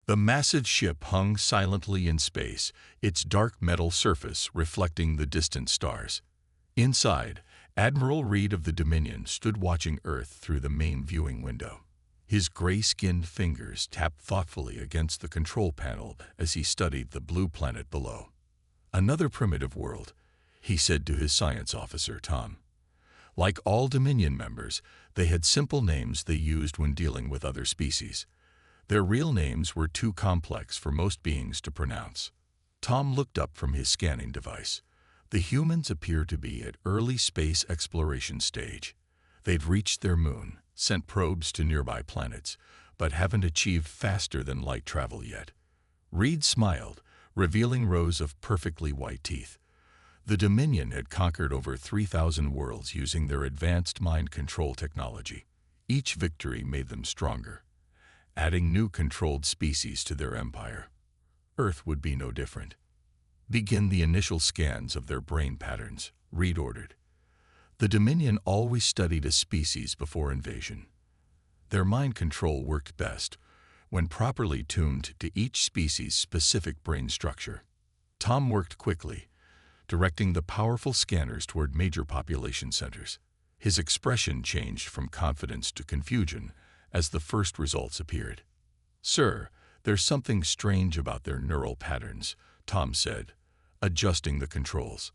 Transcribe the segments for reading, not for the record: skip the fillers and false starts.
The massive ship hung silently in space, its dark metal surface reflecting the distant stars. Inside, Admiral Reed of the Dominion stood watching Earth through the main viewing window. His gray-skinned fingers tapped thoughtfully against the control panel as he studied the blue planet below. "Another primitive world," he said to his science officer, Tom. Like all Dominion members, they had simple names they used when dealing with other species. Their real names were too complex for most beings to pronounce. Tom looked up from his scanning device. The humans appear to be at early space exploration stage. They've reached their moon, sent probes to nearby planets, but haven't achieved faster than light travel yet. Reed smiled, revealing rows of perfectly white teeth. The Dominion had conquered over 3,000 worlds using their advanced mind control technology. Each victory made them stronger, adding new controlled species to their empire. Earth would be no different. "Begin the initial scans of their brain patterns," Reed ordered. The Dominion always studied a species before invasion. Their mind control worked best when properly tuned to each species' specific brain structure. Tom worked quickly, directing the powerful scanners toward major population centers. His expression changed from confidence to confusion as the first results appeared. "Sir, there's something strange about their neural patterns," Tom said, adjusting the controls.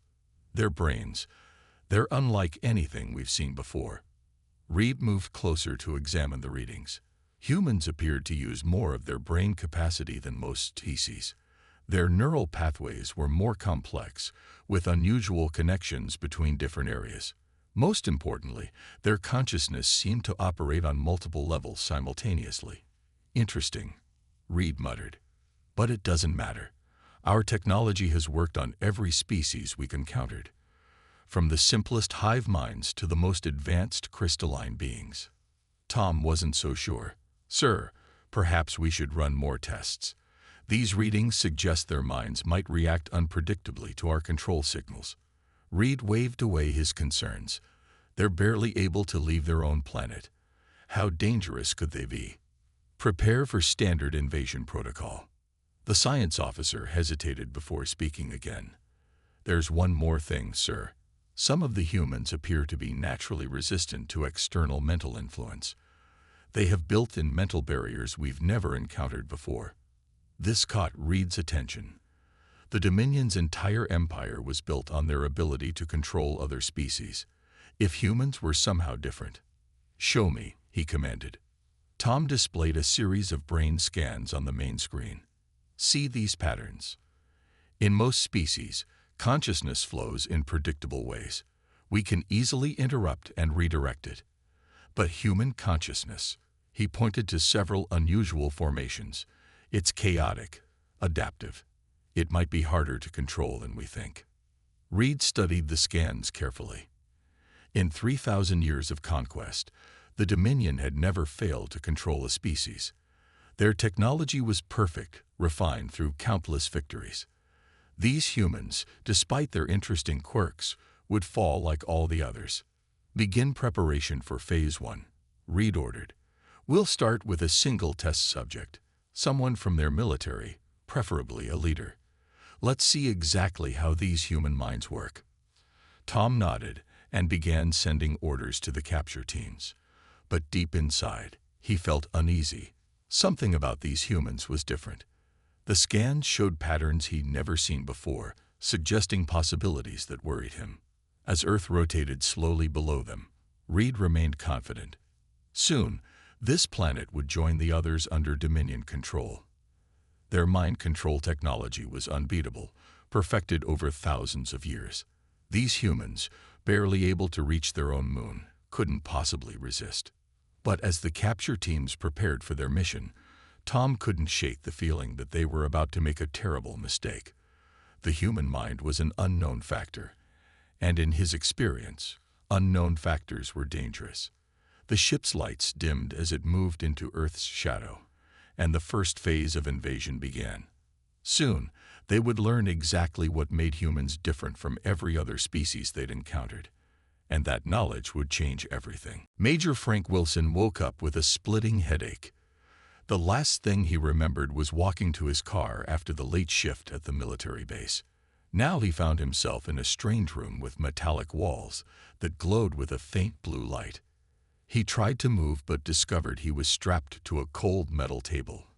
"Their brains, they're unlike anything we've seen before." Reed moved closer to examine the readings. Humans appeared to use more of their brain capacity than most species. Their neural pathways were more complex, with unusual connections between different areas. Most importantly, their consciousness seemed to operate on multiple levels simultaneously. "Interesting," Reed muttered. "But it doesn't matter. Our technology has worked on every species we've encountered, from the simplest hive minds to the most advanced crystalline beings." Tom wasn't so sure. "Sir, perhaps we should run more tests. These readings suggest their minds might react unpredictably to our control signals." Reed waved away his concerns. "They're barely able to leave their own planet. How dangerous could they be?" "Prepare for standard invasion protocol." The science officer hesitated before speaking again. "There's one more thing, sir. Some of the humans appear to be naturally resistant to external mental influence. They have built-in mental barriers we've never encountered before." This caught Reed's attention. The Dominion's entire empire was built on their ability to control other species. If humans were somehow different, "Show me," he commanded. Tom displayed a series of brain scans on the main screen. "See these patterns. In most species, consciousness flows in predictable ways. We can easily interrupt and redirect it. But human consciousness," he pointed to several unusual formations, "it's chaotic, adaptive. It might be harder to control than we think." Reed studied the scans carefully. In 3,000 years of conquest, the Dominion had never failed to control a species. Their technology was perfect, refined through countless victories. These humans, despite their interesting quirks, would fall like all the others. "Begin preparation for Phase 1, Reed ordered. "We'll start with a single test subject, someone from their military, preferably a leader. Let's see exactly how these human minds work." Tom nodded and began sending orders to the capture teams. But deep inside, he felt uneasy. Something about these humans was different. The scans showed patterns he'd never seen before, suggesting possibilities that worried him. As Earth rotated slowly below them, Reed remained confident. Soon, this planet would join the others under Dominion control. Their mind control technology was unbeatable, perfected over thousands of years. These humans, barely able to reach their own moon, couldn't possibly resist. But as the capture teams prepared for their mission, Tom couldn't shake the feeling that they were about to make a terrible mistake. The human mind was an unknown factor, and in his experience, unknown factors were dangerous. The ship's lights dimmed as it moved into Earth's shadow, and the first phase of invasion began. Soon, they would learn exactly what made humans different from every other species they'd encountered, and that knowledge would change everything. Major Frank Wilson woke up with a splitting headache. The last thing he remembered was walking to his car after the late shift at the military base. Now he found himself in a strange room with metallic walls that glowed with a faint blue light. He tried to move but discovered he was strapped to a cold metal table.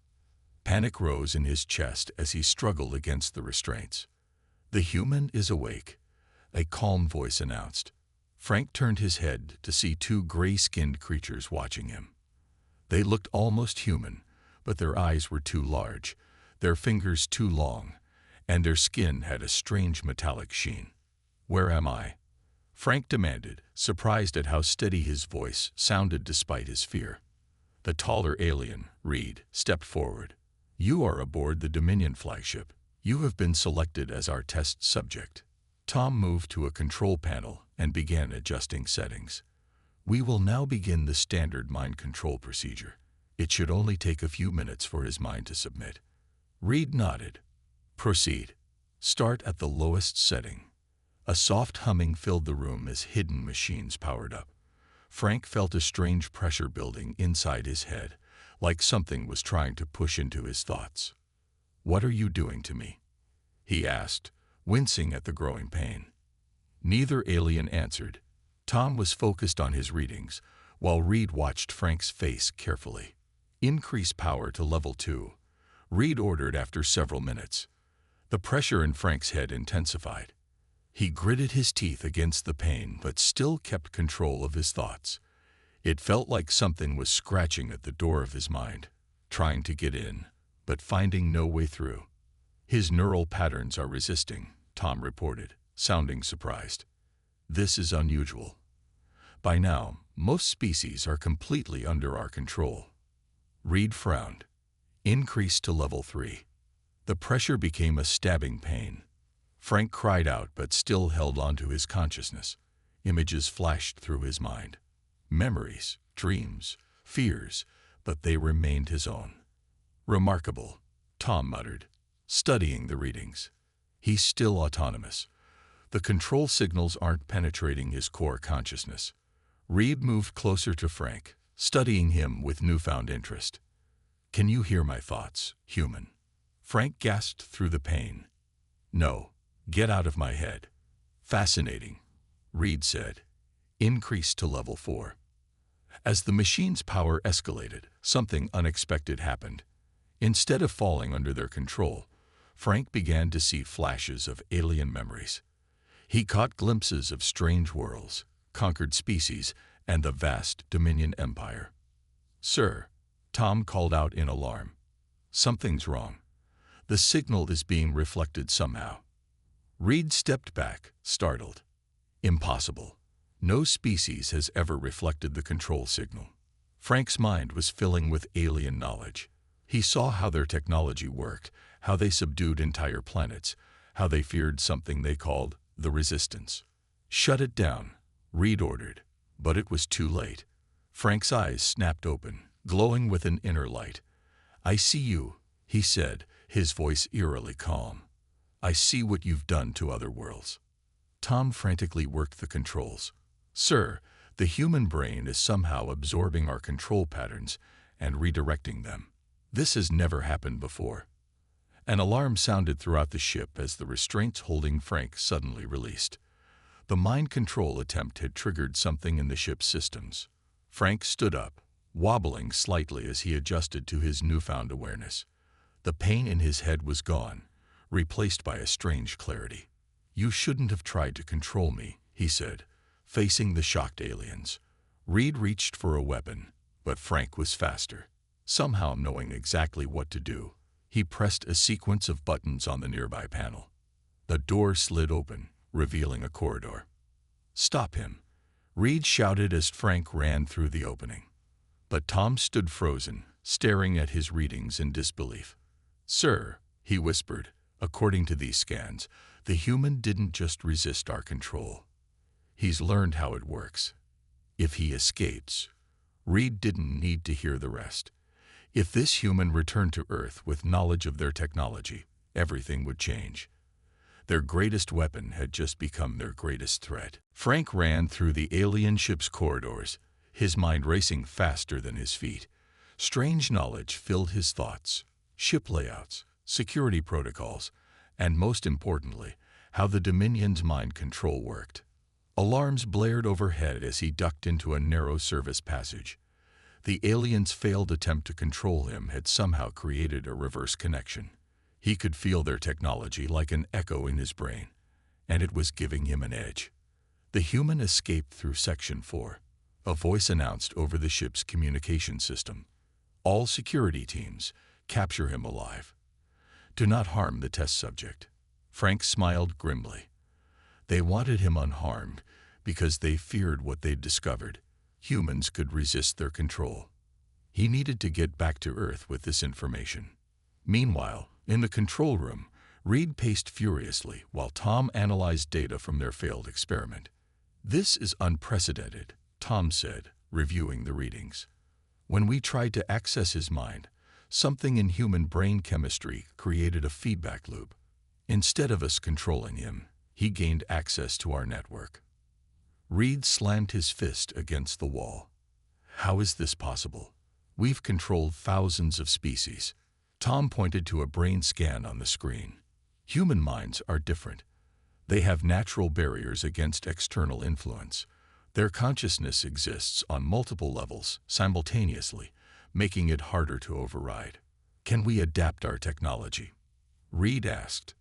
Panic rose in his chest as he struggled against the restraints. "The human is awake," a calm voice announced. Frank turned his head to see two gray-skinned creatures watching him. They looked almost human, but their eyes were too large, their fingers too long, and their skin had a strange metallic sheen. "Where am I?" Frank demanded, surprised at how steady his voice sounded despite his fear. The taller alien, Reed, stepped forward. "You are aboard the Dominion flagship. You have been selected as our test subject." Tom moved to a control panel and began adjusting settings. "We will now begin the standard mind control procedure. It should only take a few minutes for his mind to submit." Reed nodded. "Proceed. Start at the lowest setting." A soft humming filled the room as hidden machines powered up. Frank felt a strange pressure building inside his head, like something was trying to push into his thoughts. "What are you doing to me?" he asked, wincing at the growing pain. Neither alien answered. Tom was focused on his readings, while Reed watched Frank's face carefully. "Increase power to level 2, Reed ordered after several minutes. The pressure in Frank's head intensified. He gritted his teeth against the pain but still kept control of his thoughts. It felt like something was scratching at the door of his mind, trying to get in, but finding no way through. "His neural patterns are resisting," Tom reported, sounding surprised. "This is unusual. By now, most species are completely under our control." Reed frowned. "Increase to level 3. The pressure became a stabbing pain. Frank cried out but still held on to his consciousness. Images flashed through his mind. Memories, dreams, fears, but they remained his own. "Remarkable," Tom muttered, studying the readings. "He's still autonomous. The control signals aren't penetrating his core consciousness." Reed moved closer to Frank, studying him with newfound interest. "Can you hear my thoughts, human?" Frank gasped through the pain. "No. Get out of my head." "Fascinating," Reed said. "Increase to level 4. As the machine's power escalated, something unexpected happened. Instead of falling under their control, Frank began to see flashes of alien memories. He caught glimpses of strange worlds, conquered species, and the vast Dominion Empire. "Sir," Tom called out in alarm. "Something's wrong. The signal is being reflected somehow." Reed stepped back, startled. "Impossible. No species has ever reflected the control signal." Frank's mind was filling with alien knowledge. He saw how their technology worked, how they subdued entire planets, how they feared something they called the Resistance. "Shut it down," Reed ordered, but it was too late. Frank's eyes snapped open, glowing with an inner light. "I see you," he said, his voice eerily calm. "I see what you've done to other worlds." Tom frantically worked the controls. "Sir, the human brain is somehow absorbing our control patterns and redirecting them. This has never happened before." An alarm sounded throughout the ship as the restraints holding Frank suddenly released. The mind control attempt had triggered something in the ship's systems. Frank stood up, wobbling slightly as he adjusted to his newfound awareness. The pain in his head was gone, replaced by a strange clarity. "You shouldn't have tried to control me," he said, facing the shocked aliens. Reed reached for a weapon, but Frank was faster. Somehow knowing exactly what to do, he pressed a sequence of buttons on the nearby panel. The door slid open, revealing a corridor. "Stop him," Reed shouted as Frank ran through the opening. But Tom stood frozen, staring at his readings in disbelief. "Sir," he whispered, "according to these scans, the human didn't just resist our control. He's learned how it works. If he escapes..." Reed didn't need to hear the rest. If this human returned to Earth with knowledge of their technology, everything would change. Their greatest weapon had just become their greatest threat. Frank ran through the alien ship's corridors, his mind racing faster than his feet. Strange knowledge filled his thoughts: ship layouts, security protocols, and most importantly, how the Dominion's mind control worked. Alarms blared overhead as he ducked into a narrow service passage. The aliens' failed attempt to control him had somehow created a reverse connection. He could feel their technology like an echo in his brain, and it was giving him an edge. The human escaped through Section 4. A voice announced over the ship's communication system. All security teams, capture him alive. Do not harm the test subject. Frank smiled grimly. They wanted him unharmed because they feared what they'd discovered. Humans could resist their control. He needed to get back to Earth with this information. Meanwhile, in the control room, Reed paced furiously while Tom analyzed data from their failed experiment. "This is unprecedented," Tom said, reviewing the readings. "When we tried to access his mind, something in human brain chemistry created a feedback loop. Instead of us controlling him, he gained access to our network." Reed slammed his fist against the wall. "How is this possible? We've controlled thousands of species." Tom pointed to a brain scan on the screen. "Human minds are different. They have natural barriers against external influence. Their consciousness exists on multiple levels simultaneously, making it harder to override. Can we adapt our technology?" Reed asked.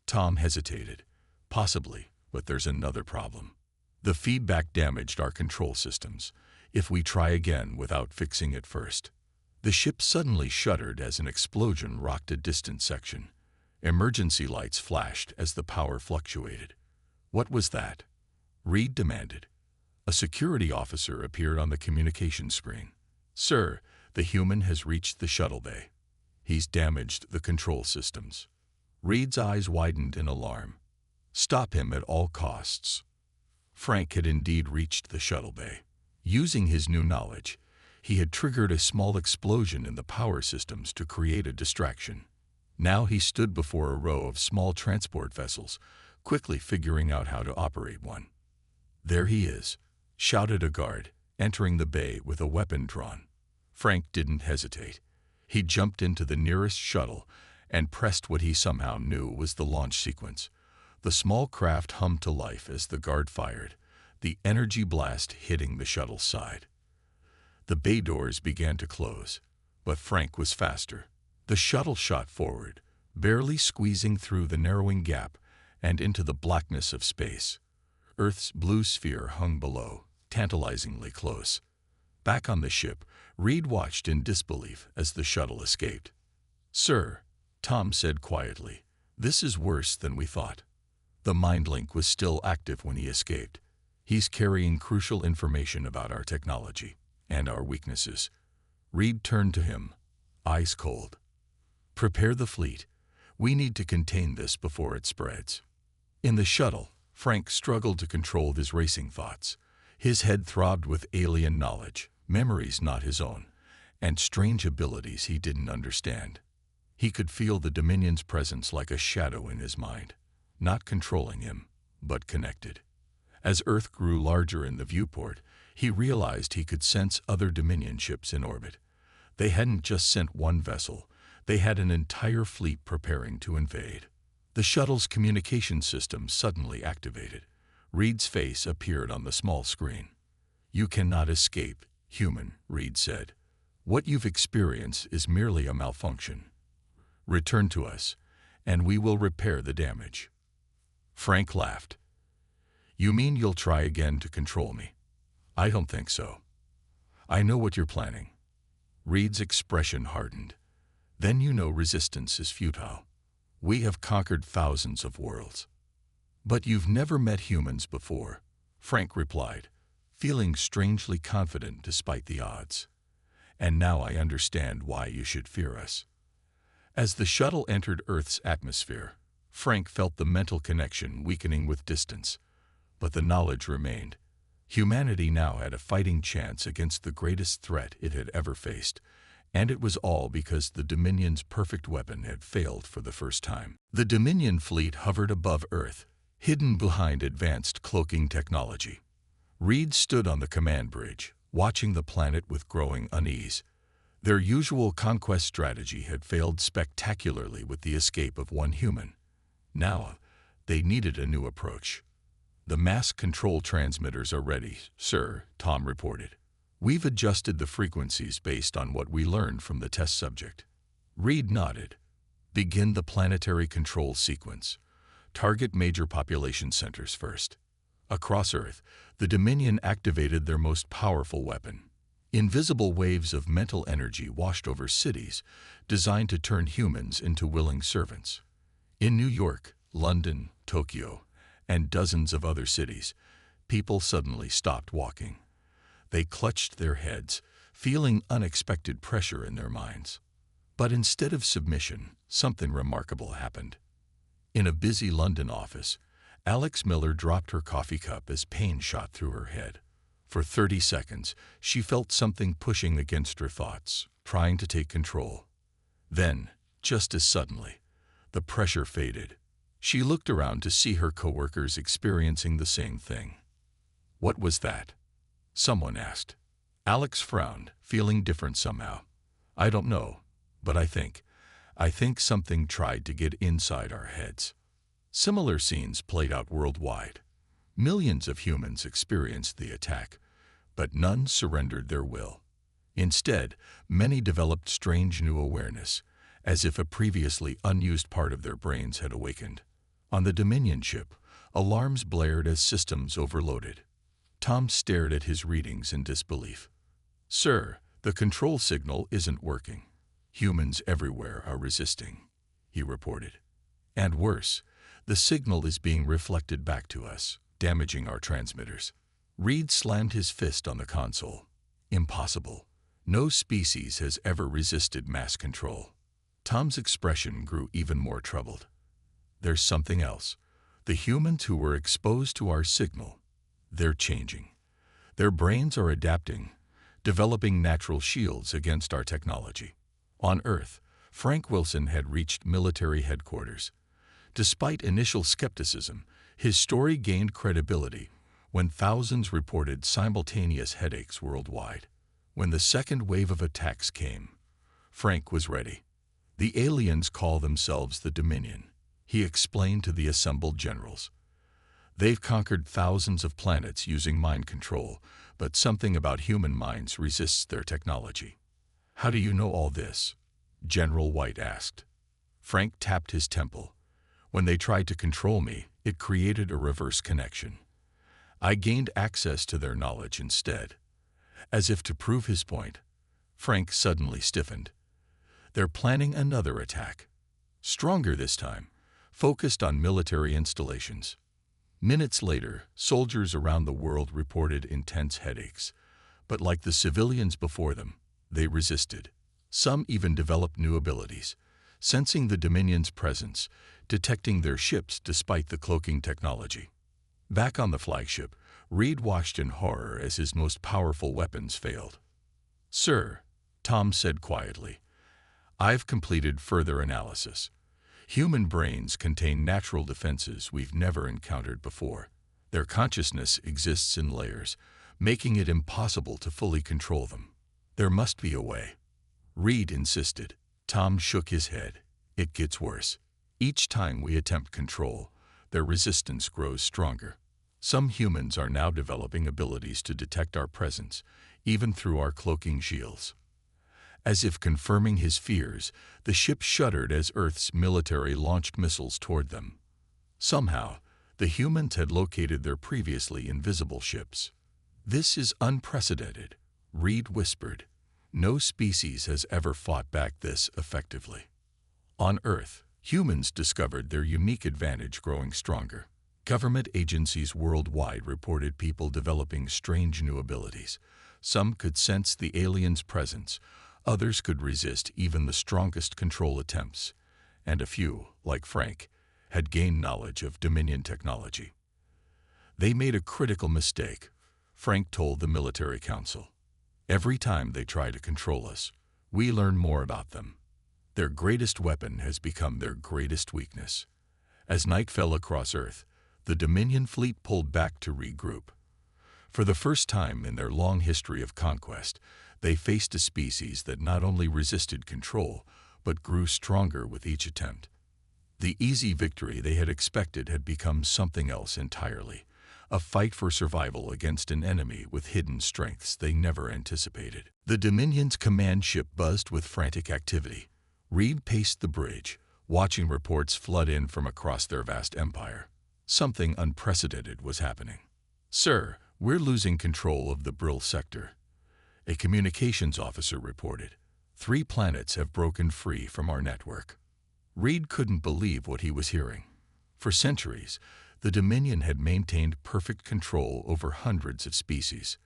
Tom hesitated. "Possibly, but there's another problem. The feedback damaged our control systems. If we try again without fixing it first." The ship suddenly shuddered as an explosion rocked a distant section. Emergency lights flashed as the power fluctuated. "What was that?" Reed demanded. A security officer appeared on the communication screen. "Sir, the human has reached the shuttle bay. He's damaged the control systems." Reed's eyes widened in alarm. "Stop him at all costs." Frank had indeed reached the shuttle bay. Using his new knowledge, he had triggered a small explosion in the power systems to create a distraction. Now he stood before a row of small transport vessels, quickly figuring out how to operate one. "There he is," shouted a guard, entering the bay with a weapon drawn. Frank didn't hesitate. He jumped into the nearest shuttle and pressed what he somehow knew was the launch sequence. The small craft hummed to life as the guard fired, the energy blast hitting the shuttle's side. The bay doors began to close, but Frank was faster. The shuttle shot forward, barely squeezing through the narrowing gap and into the blackness of space. Earth's blue sphere hung below, tantalizingly close. Back on the ship, Reed watched in disbelief as the shuttle escaped. "Sir," Tom said quietly, "this is worse than we thought." The mind link was still active when he escaped. "He's carrying crucial information about our technology and our weaknesses." Reed turned to him, eyes cold. "Prepare the fleet. We need to contain this before it spreads." In the shuttle, Frank struggled to control his racing thoughts. His head throbbed with alien knowledge, memories not his own, and strange abilities he didn't understand. He could feel the Dominion's presence like a shadow in his mind, not controlling him, but connected. As Earth grew larger in the viewport, he realized he could sense other Dominion ships in orbit. They hadn't just sent one vessel, they had an entire fleet preparing to invade. The shuttle's communication system suddenly activated. Reed's face appeared on the small screen. "You cannot escape, human," Reed said. "What you've experienced is merely a malfunction. Return to us, and we will repair the damage." Frank laughed. "You mean you'll try again to control me? I don't think so. I know what you're planning." Reed's expression hardened. "Then you know resistance is futile. We have conquered thousands of worlds." "But you've never met humans before," Frank replied, feeling strangely confident despite the odds. "And now I understand why you should fear us." As the shuttle entered Earth's atmosphere, Frank felt the mental connection weakening with distance, but the knowledge remained. Humanity now had a fighting chance against the greatest threat it had ever faced, and it was all because the Dominion's perfect weapon had failed for the first time. The Dominion fleet hovered above Earth, hidden behind advanced cloaking technology. Reed stood on the command bridge, watching the planet with growing unease. Their usual conquest strategy had failed spectacularly with the escape of one human. Now, they needed a new approach. "The mass control transmitters are ready, sir," Tom reported. "We've adjusted the frequencies based on what we learned from the test subject." Reed nodded. "Begin the planetary control sequence. Target major population centers first." Across Earth, the Dominion activated their most powerful weapon. Invisible waves of mental energy washed over cities, designed to turn humans into willing servants. In New York, London, Tokyo, and dozens of other cities, people suddenly stopped walking. They clutched their heads, feeling unexpected pressure in their minds. But instead of submission, something remarkable happened. In a busy London office, Alex Miller dropped her coffee cup as pain shot through her head. For 30 seconds, she felt something pushing against her thoughts, trying to take control. Then, just as suddenly, the pressure faded. She looked around to see her coworkers experiencing the same thing. "What was that?" someone asked. Alex frowned, feeling different somehow. "I don't know, but I think something tried to get inside our heads." Similar scenes played out worldwide. Millions of humans experienced the attack, but none surrendered their will. Instead, many developed strange new awareness, as if a previously unused part of their brains had awakened. On the Dominion ship, alarms blared as systems overloaded. Tom stared at his readings in disbelief. "Sir, the control signal isn't working. Humans everywhere are resisting," he reported. "And worse, the signal is being reflected back to us, damaging our transmitters." Reed slammed his fist on the console. "Impossible. No species has ever resisted mass control." Tom's expression grew even more troubled. "There's something else. The humans who were exposed to our signal, they're changing. Their brains are adapting, developing natural shields against our technology." On Earth, Frank Wilson had reached military headquarters. Despite initial skepticism, his story gained credibility when thousands reported simultaneous headaches worldwide. When the second wave of attacks came, Frank was ready. "The aliens call themselves the Dominion," he explained to the assembled generals. "They've conquered thousands of planets using mind control, but something about human minds resists their technology." "How do you know all this?" General White asked. Frank tapped his temple. "When they tried to control me, it created a reverse connection. I gained access to their knowledge instead." As if to prove his point, Frank suddenly stiffened. "They're planning another attack. Stronger this time, focused on military installations." Minutes later, soldiers around the world reported intense headaches. But like the civilians before them, they resisted. Some even developed new abilities, sensing the Dominion's presence, detecting their ships despite the cloaking technology. Back on the flagship, Reed watched in horror as his most powerful weapons failed. "Sir," Tom said quietly, "I've completed further analysis. Human brains contain natural defenses we've never encountered before. Their consciousness exists in layers, making it impossible to fully control them. There must be a way." Reed insisted. Tom shook his head. "It gets worse. Each time we attempt control, their resistance grows stronger. Some humans are now developing abilities to detect our presence, even through our cloaking shields." As if confirming his fears, the ship shuddered as Earth's military launched missiles toward them. Somehow, the humans had located their previously invisible ships. "This is unprecedented," Reed whispered. "No species has ever fought back this effectively." On Earth, humans discovered their unique advantage growing stronger. Government agencies worldwide reported people developing strange new abilities. Some could sense the aliens' presence, others could resist even the strongest control attempts, and a few, like Frank, had gained knowledge of Dominion technology. "They made a critical mistake," Frank told the military council. "Every time they try to control us, we learn more about them. Their greatest weapon has become their greatest weakness." As night fell across Earth, the Dominion fleet pulled back to regroup. For the first time in their long history of conquest, They faced a species that not only resisted control, but grew stronger with each attempt. The easy victory they had expected had become something else entirely, a fight for survival against an enemy with hidden strengths they never anticipated. The Dominion's command ship buzzed with frantic activity. Reed paced the bridge, watching reports flood in from across their vast empire. Something unprecedented was happening. "Sir, we're losing control of the Brill sector," a communications officer reported. "3 planets have broken free from our network." Reed couldn't believe what he was hearing. For centuries, the Dominion had maintained perfect control over hundreds of species.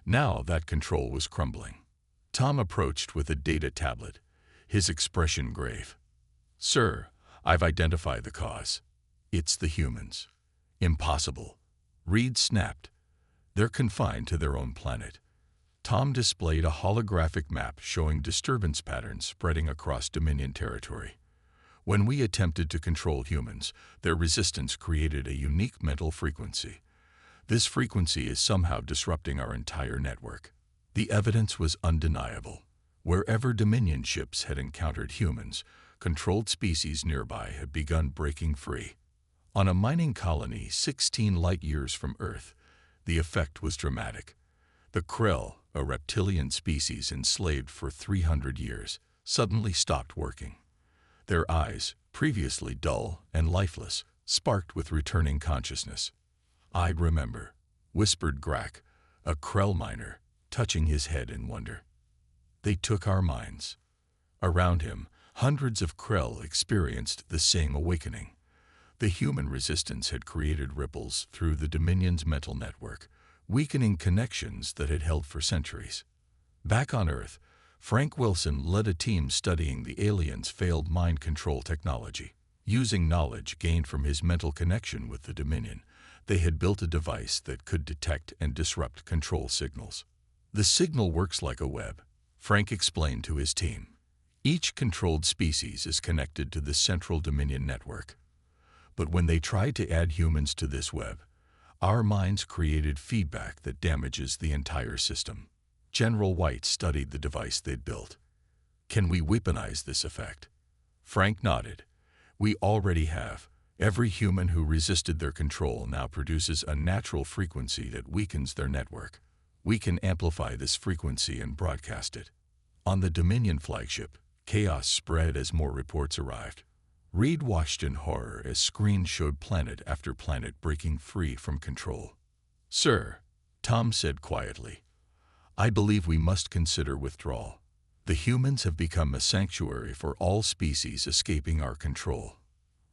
Now that control was crumbling. Tom approached with a data tablet, his expression grave. "Sir, I've identified the cause. It's the humans." "Impossible," Reed snapped. "They're confined to their own planet." Tom displayed a holographic map showing disturbance patterns spreading across Dominion territory. "When we attempted to control humans, their resistance created a unique mental frequency. This frequency is somehow disrupting our entire network." The evidence was undeniable. Wherever Dominion ships had encountered humans, controlled species nearby had begun breaking free. On a mining colony 16 light-years from Earth, the effect was dramatic. The Krell, a reptilian species enslaved for 300 years, suddenly stopped working. Their eyes, previously dull and lifeless, sparked with returning consciousness. "I remember," whispered Grak, a Krell miner, touching his head in wonder. "They took our minds." Around him, hundreds of Krell experienced the same awakening. The human resistance had created ripples through the Dominion's mental network, weakening connections that had held for centuries. Back on Earth, Frank Wilson led a team studying the aliens' failed mind control technology. Using knowledge gained from his mental connection with the Dominion, they had built a device that could detect and disrupt control signals. "The signal works like a web," Frank explained to his team. "Each controlled species is connected to the central Dominion network. But when they tried to add humans to this web, our minds created feedback that damages the entire system." General White studied the device they'd built. "Can we weaponize this effect?" Frank nodded. "We already have. Every human who resisted their control now produces a natural frequency that weakens their network. We can amplify this frequency and broadcast it." On the Dominion flagship, chaos spread as more reports arrived. Reed watched in horror as screens showed planet after planet breaking free from control. "Sir," Tom said quietly, "I believe we must consider withdrawal. The humans have become a sanctuary for all species escaping our control."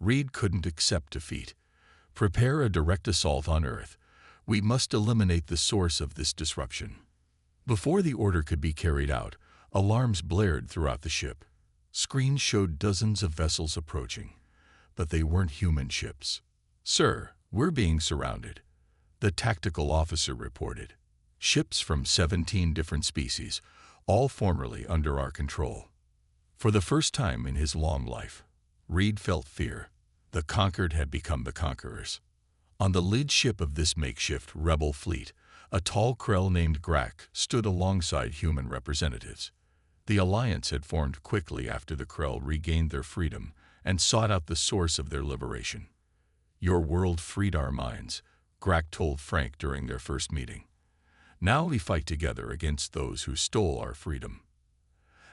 Reed couldn't accept defeat. "Prepare a direct assault on Earth. We must eliminate the source of this disruption." Before the order could be carried out, alarms blared throughout the ship. Screens showed dozens of vessels approaching, but they weren't human ships. "Sir, we're being surrounded," the tactical officer reported. "Ships from 17 different species, all formerly under our control." For the first time in his long life, Reed felt fear. The conquered had become the conquerors. On the lead ship of this makeshift rebel fleet, a tall Krell named Grak stood alongside human representatives. The alliance had formed quickly after the Krell regained their freedom and sought out the source of their liberation. "Your world freed our minds," Grak told Frank during their first meeting. "Now we fight together against those who stole our freedom."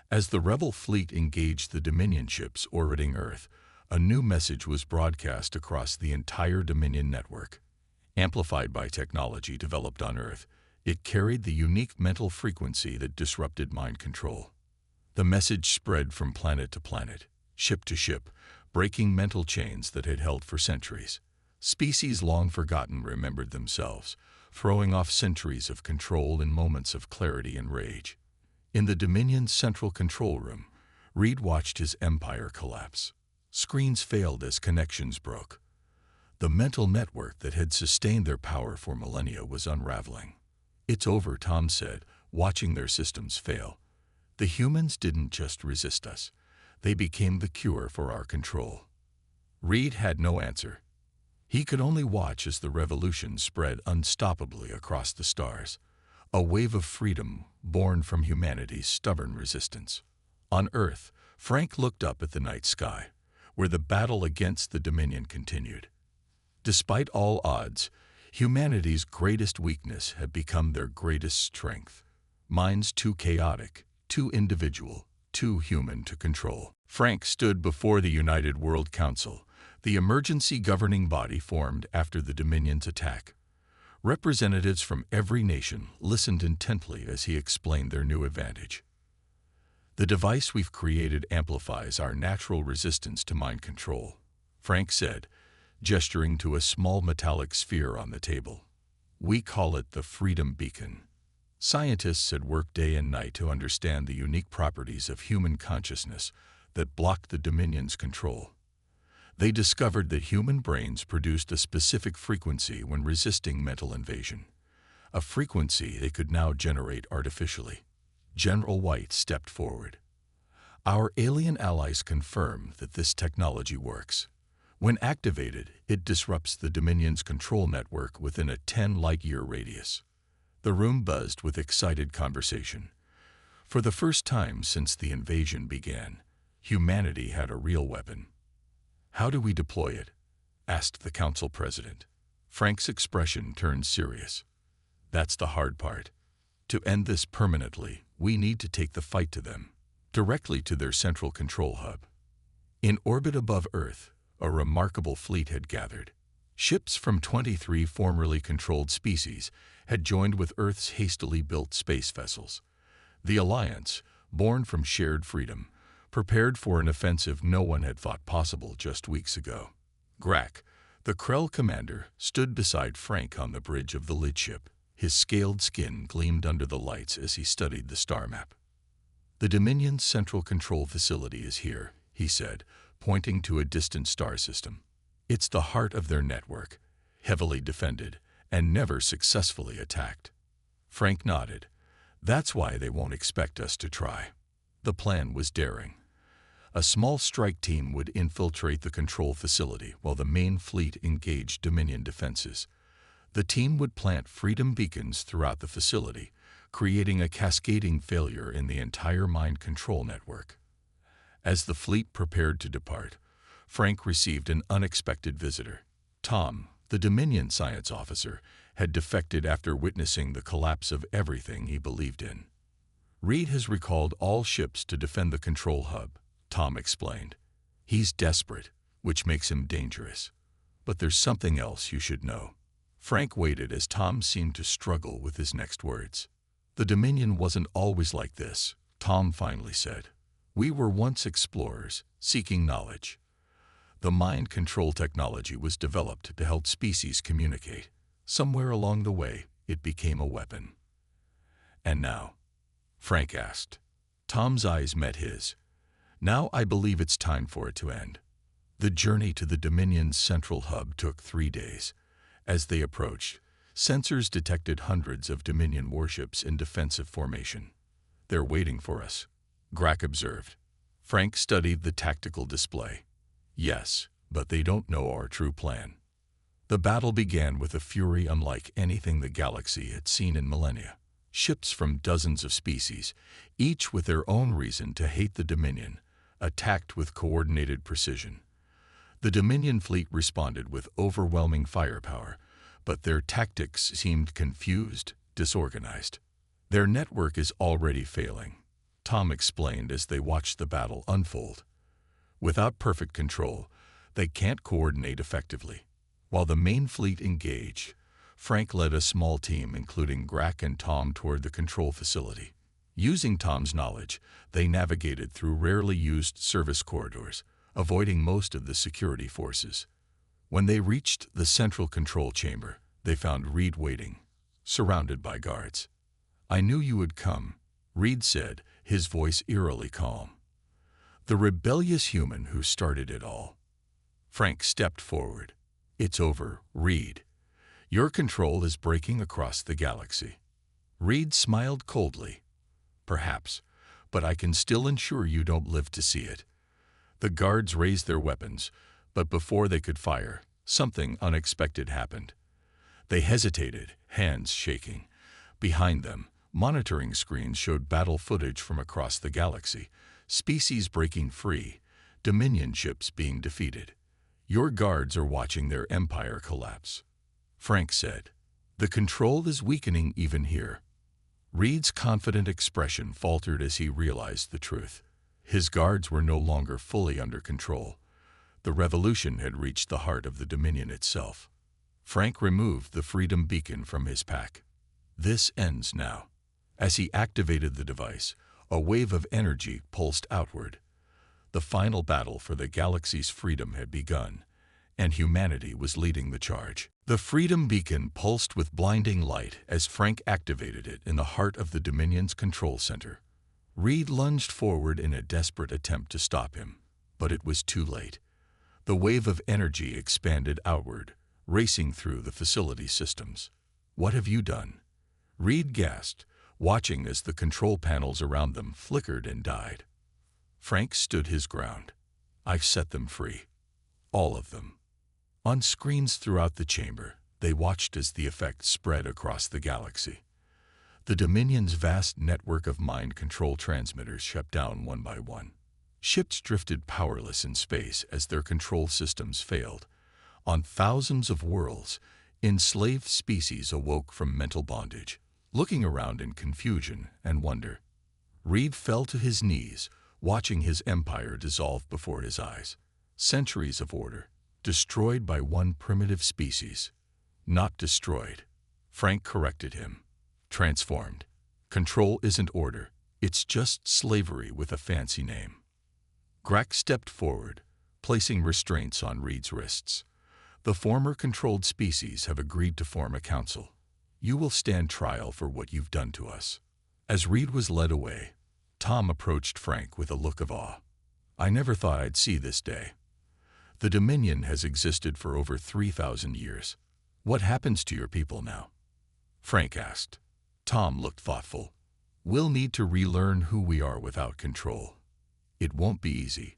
As the rebel fleet engaged the Dominion ships orbiting Earth, a new message was broadcast across the entire Dominion network. Amplified by technology developed on Earth, it carried the unique mental frequency that disrupted mind control. The message spread from planet to planet, ship to ship, breaking mental chains that had held for centuries. Species long forgotten remembered themselves, throwing off centuries of control in moments of clarity and rage. In the Dominion's central control room, Reed watched his empire collapse. Screens failed as connections broke. The mental network that had sustained their power for millennia was unraveling. "It's over," Tom said, watching their systems fail. "The humans didn't just resist us. They became the cure for our control." Reed had no answer. He could only watch as the revolution spread unstoppably across the stars. a wave of freedom born from humanity's stubborn resistance. On Earth, Frank looked up at the night sky, where the battle against the Dominion continued. Despite all odds, humanity's greatest weakness had become their greatest strength. Minds too chaotic, too individual, too human to control. Frank stood before the United World Council, the emergency governing body formed after the Dominion's attack. Representatives from every nation listened intently as he explained their new advantage. "The device we've created amplifies our natural resistance to mind control," Frank said, gesturing to a small metallic sphere on the table. "We call it the Freedom Beacon." Scientists had worked day and night to understand the unique properties of human consciousness that blocked the Dominion's control. They discovered that human brains produced a specific frequency when resisting mental invasion, a frequency they could now generate artificially. General White stepped forward. "Our alien allies confirm that this technology works. When activated, it disrupts the Dominion's control network within a 10-light-year radius." The room buzzed with excited conversation. For the first time since the invasion began, humanity had a real weapon. "How do we deploy it?" asked the council president. Frank's expression turned serious. "That's the hard part. To end this permanently, we need to take the fight to them, directly to their central control hub." In orbit above Earth, a remarkable fleet had gathered. Ships from 23 formerly controlled species had joined with Earth's hastily built space vessels. The alliance, born from shared freedom, prepared for an offensive no one had thought possible just weeks ago. Grak, the Krell commander, stood beside Frank on the bridge of the lid ship. His scaled skin gleamed under the lights as he studied the star map. "The Dominion's central control facility is here," he said, pointing to a distant star system. "It's the heart of their network, heavily defended and never successfully attacked." Frank nodded. "That's why they won't expect us to try." The plan was daring. A small strike team would infiltrate the control facility while the main fleet engaged Dominion defenses. The team would plant freedom beacons throughout the facility, creating a cascading failure in the entire mind control network. As the fleet prepared to depart, Frank received an unexpected visitor. Tom, the Dominion science officer, had defected after witnessing the collapse of everything he believed in. "Reed has recalled all ships to defend the control hub," Tom explained. "He's desperate, which makes him dangerous. But there's something else you should know." Frank waited as Tom seemed to struggle with his next words. "The Dominion wasn't always like this," Tom finally said. "We were once explorers, seeking knowledge. The mind control technology was developed to help species communicate. Somewhere along the way, it became a weapon." "And now?" Frank asked. Tom's eyes met his. "Now I believe it's time for it to end." The journey to the Dominion's central hub took 3 days. As they approached, sensors detected hundreds of Dominion warships in defensive formation. "They're waiting for us," Grak observed. Frank studied the tactical display. "Yes, but they don't know our true plan." The battle began with a fury unlike anything the galaxy had seen in millennia. Ships from dozens of species, each with their own reason to hate the Dominion, attacked with coordinated precision. The Dominion fleet responded with overwhelming firepower, but their tactics seemed confused, disorganized. "Their network is already failing," Tom explained as they watched the battle unfold. "Without perfect control, they can't coordinate effectively." While the main fleet engaged, Frank led a small team, including Grak and Tom, toward the control facility. Using Tom's knowledge, they navigated through rarely used service corridors, avoiding most of the security forces. When they reached the central control chamber, they found Reed waiting, surrounded by guards. "I knew you would come," Reed said, his voice eerily calm. "The rebellious human who started it all." Frank stepped forward. "It's over, Reed. Your control is breaking across the galaxy." Reed smiled coldly. "Perhaps, but I can still ensure you don't live to see it." The guards raised their weapons, but before they could fire, something unexpected happened. They hesitated, hands shaking, Behind them, monitoring screens showed battle footage from across the galaxy, species breaking free, Dominion ships being defeated. Your guards are watching their empire collapse, Frank said. The control is weakening even here. Reed's confident expression faltered as he realized the truth. His guards were no longer fully under control. The revolution had reached the heart of the Dominion itself. Frank removed the Freedom Beacon from his pack. This ends now. As he activated the device, a wave of energy pulsed outward. The final battle for the galaxy's freedom had begun, and humanity was leading the charge. The Freedom Beacon pulsed with blinding light as Frank activated it in the heart of the Dominion's control center. Reed lunged forward in a desperate attempt to stop him, but it was too late. The wave of energy expanded outward, racing through the facility systems. "What have you done?" Reed gasped, watching as the control panels around them flickered and died. Frank stood his ground. "I've set them free. All of them." On screens throughout the chamber, they watched as the effect spread across the galaxy. The Dominion's vast network of mind control transmitters shut down one by one. Ships drifted powerless in space as their control systems failed. On thousands of worlds, enslaved species awoke from mental bondage, looking around in confusion and wonder. Reed fell to his knees, watching his empire dissolve before his eyes. Centuries of order, destroyed by one primitive species. Not destroyed. Frank corrected him. Transformed. Control isn't order. It's just slavery with a fancy name. Grack stepped forward, placing restraints on Reed's wrists. The former controlled species have agreed to form a council. You will stand trial for what you've done to us. As Reed was led away, Tom approached Frank with a look of awe. "I never thought I'd see this day. The Dominion has existed for over 3,000 years. What happens to your people now?" Frank asked. Tom looked thoughtful. "We'll need to relearn who we are without control. It won't be easy,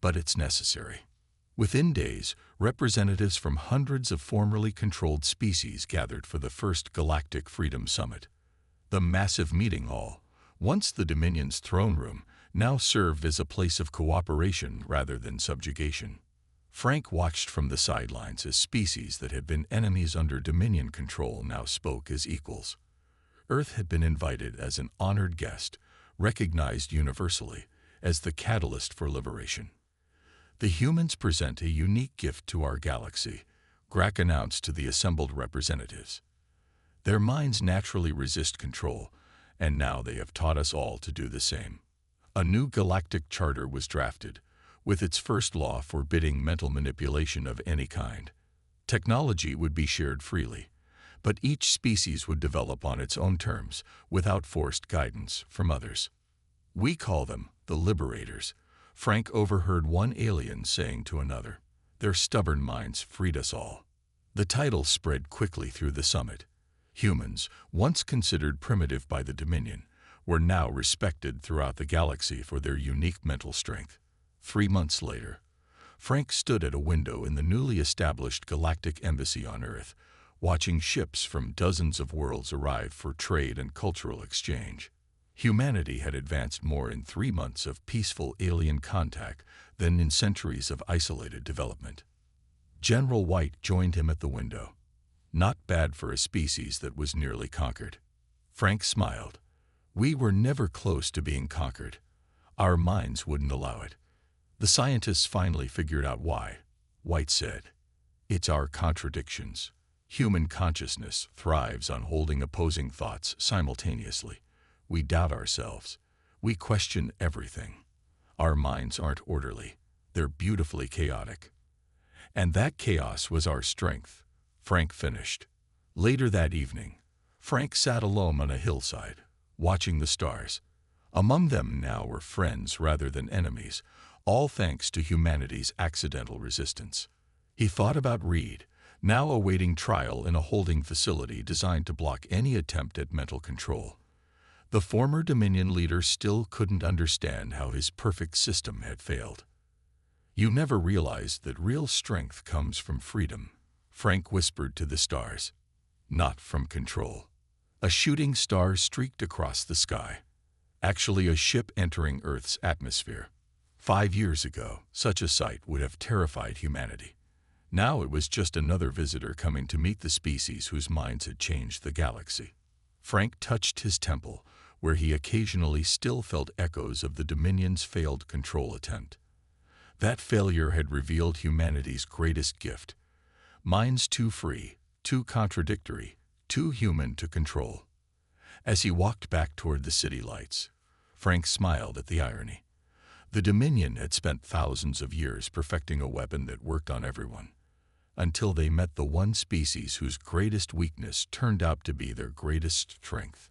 but it's necessary." Within days, representatives from hundreds of formerly controlled species gathered for the first Galactic Freedom Summit. The massive meeting hall, once the Dominion's throne room, now served as a place of cooperation rather than subjugation. Frank watched from the sidelines as species that had been enemies under Dominion control now spoke as equals. Earth had been invited as an honored guest, recognized universally as the catalyst for liberation. "The humans present a unique gift to our galaxy," Grack announced to the assembled representatives. "Their minds naturally resist control, and now they have taught us all to do the same." A new galactic charter was drafted, with its first law forbidding mental manipulation of any kind. Technology would be shared freely, but each species would develop on its own terms, without forced guidance from others. "We call them the Liberators," Frank overheard one alien saying to another. "Their stubborn minds freed us all." The title spread quickly through the summit. Humans, once considered primitive by the Dominion, were now respected throughout the galaxy for their unique mental strength. 3 months later, Frank stood at a window in the newly established Galactic Embassy on Earth, watching ships from dozens of worlds arrive for trade and cultural exchange. Humanity had advanced more in 3 months of peaceful alien contact than in centuries of isolated development. General White joined him at the window. Not bad for a species that was nearly conquered. Frank smiled. "We were never close to being conquered. Our minds wouldn't allow it. The scientists finally figured out why," White said. "It's our contradictions. Human consciousness thrives on holding opposing thoughts simultaneously. We doubt ourselves. We question everything. Our minds aren't orderly. They're beautifully chaotic. And that chaos was our strength," Frank finished. Later that evening, Frank sat alone on a hillside, watching the stars. Among them now were friends rather than enemies, all thanks to humanity's accidental resistance. He thought about Reed, now awaiting trial in a holding facility designed to block any attempt at mental control. The former Dominion leader still couldn't understand how his perfect system had failed. "You never realized that real strength comes from freedom," Frank whispered to the stars. "Not from control." A shooting star streaked across the sky, actually a ship entering Earth's atmosphere. 5 years ago, such a sight would have terrified humanity. Now it was just another visitor coming to meet the species whose minds had changed the galaxy. Frank touched his temple, where he occasionally still felt echoes of the Dominion's failed control attempt. That failure had revealed humanity's greatest gift: minds too free, too contradictory, too human to control. As he walked back toward the city lights, Frank smiled at the irony. The Dominion had spent thousands of years perfecting a weapon that worked on everyone, until they met the one species whose greatest weakness turned out to be their greatest strength.